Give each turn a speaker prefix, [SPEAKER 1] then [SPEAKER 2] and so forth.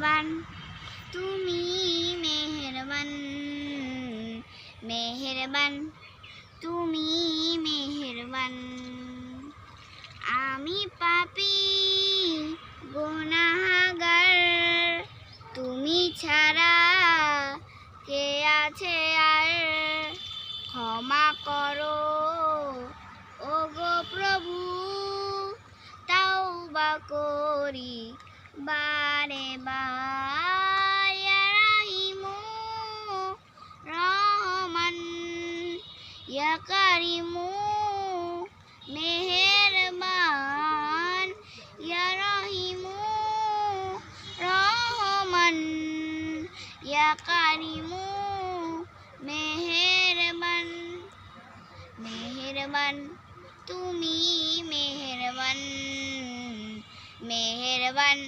[SPEAKER 1] মেহেরবান, তুমি মেহেরবান, মেহেরবান, তুমি মেহেরবান। আমি পাপী গুনাহগার, তুমি ছাড়া কে আছে আর? ক্ষমা করো ওগো প্রভু, তাওবা করি বারে বার। ইয়া রাহিমু রহমান, ইয়া কারিমু মেহেরবান, ইয়া রহিমু রহমান, ইয়া কারিমু মেহেরবান। মেহেরবান, তুমি মেহেরবান, মেহেরবান।